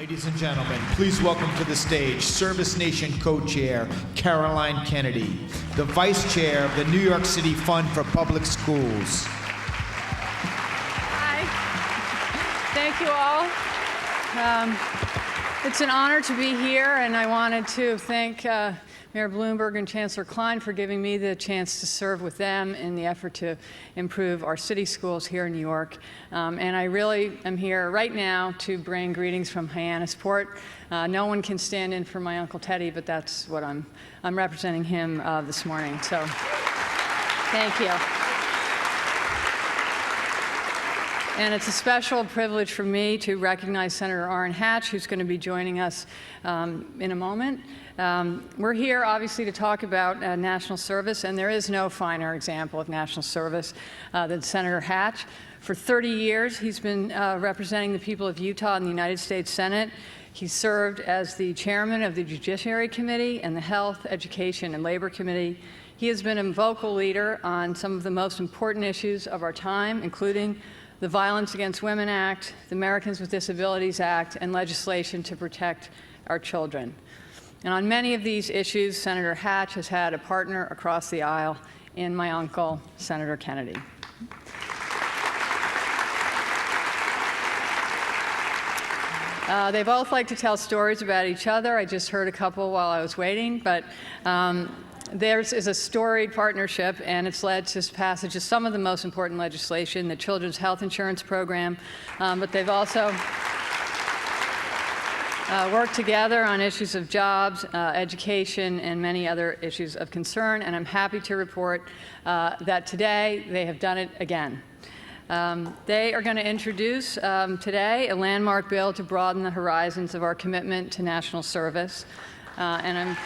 Ladies and gentlemen, please welcome to the stage ServiceNation co-chair Caroline Kennedy, the vice chair of the New York City Fund for Public Schools. Hi. Thank you all. It's an honor to be here, and I wanted to thank Mayor Bloomberg and Chancellor Klein for giving me the chance to serve with them in the effort to improve our city schools here in New York. And I really am here right now to bring greetings from Hyannisport. No one can stand in for my Uncle Teddy, but that's what I'm representing him this morning. So thank you. And it's a special privilege for me to recognize Senator Orrin Hatch, who's going to be joining us in a moment. We're here, obviously, to talk about national service, and there is no finer example of national service than Senator Hatch. For 30 years, he's been representing the people of Utah in the United States Senate. He served as the chairman of the Judiciary Committee and the Health, Education, and Labor Committee. He has been a vocal leader on some of the most important issues of our time, including the Violence Against Women Act, the Americans with Disabilities Act, and legislation to protect our children. And on many of these issues, Senator Hatch has had a partner across the aisle in my uncle, Senator Kennedy. They both like to tell stories about each other. I just heard a couple while I was waiting, but theirs is a storied partnership, and it's led to passage of some of the most important legislation, the Children's Health Insurance Program, but they've also worked together on issues of jobs, education, and many other issues of concern, and I'm happy to report that today they have done it again. They are going to introduce today a landmark bill to broaden the horizons of our commitment to national service, and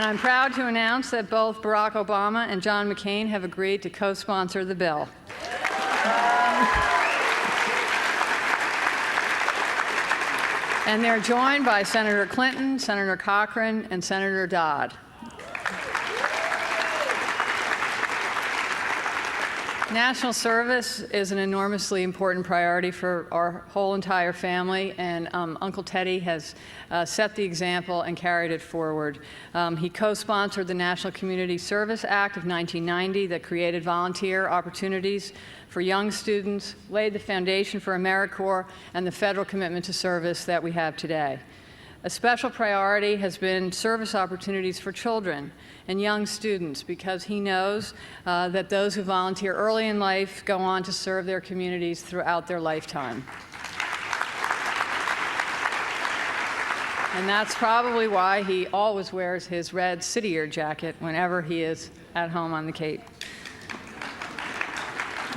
I'm proud to announce that both Barack Obama and John McCain have agreed to co-sponsor the bill. And they're joined by Senator Clinton, Senator Cochran, and Senator Dodd. National service is an enormously important priority for our whole entire family, and Uncle Teddy has set the example and carried it forward. He co-sponsored the National Community Service Act of 1990 that created volunteer opportunities for young students, laid the foundation for AmeriCorps and the federal commitment to service that we have today. A special priority has been service opportunities for children and young students, because he knows that those who volunteer early in life go on to serve their communities throughout their lifetime. And that's probably why he always wears his red city year jacket whenever he is at home on the Cape.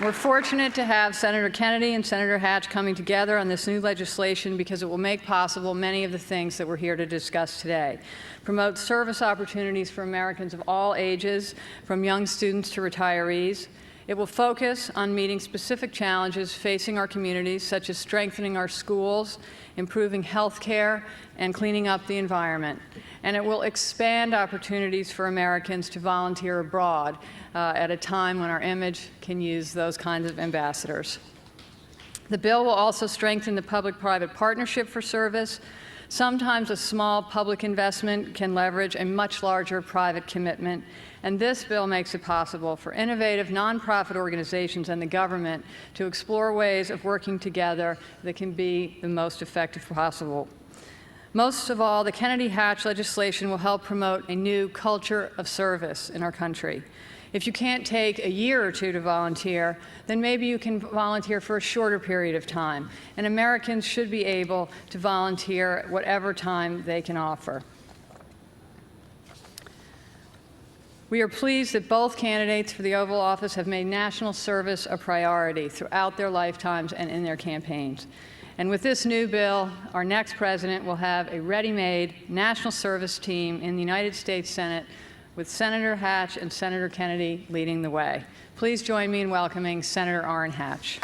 We're fortunate to have Senator Kennedy and Senator Hatch coming together on this new legislation because it will make possible many of the things that we're here to discuss today. Promote service opportunities for Americans of all ages, from young students to retirees. It will focus on meeting specific challenges facing our communities, such as strengthening our schools, improving health care, and cleaning up the environment. And it will expand opportunities for Americans to volunteer abroad at a time when our image can use those kinds of ambassadors. The bill will also strengthen the public-private partnership for service. Sometimes a small public investment can leverage a much larger private commitment, and this bill makes it possible for innovative nonprofit organizations and the government to explore ways of working together that can be the most effective possible. Most of all, the Kennedy-Hatch legislation will help promote a new culture of service in our country. If you can't take a year or two to volunteer, then maybe you can volunteer for a shorter period of time. And Americans should be able to volunteer whatever time they can offer. We are pleased that both candidates for the Oval Office have made national service a priority throughout their lifetimes and in their campaigns. And with this new bill, our next president will have a ready-made national service team in the United States Senate, with Senator Hatch and Senator Kennedy leading the way. Please join me in welcoming Senator Orrin Hatch.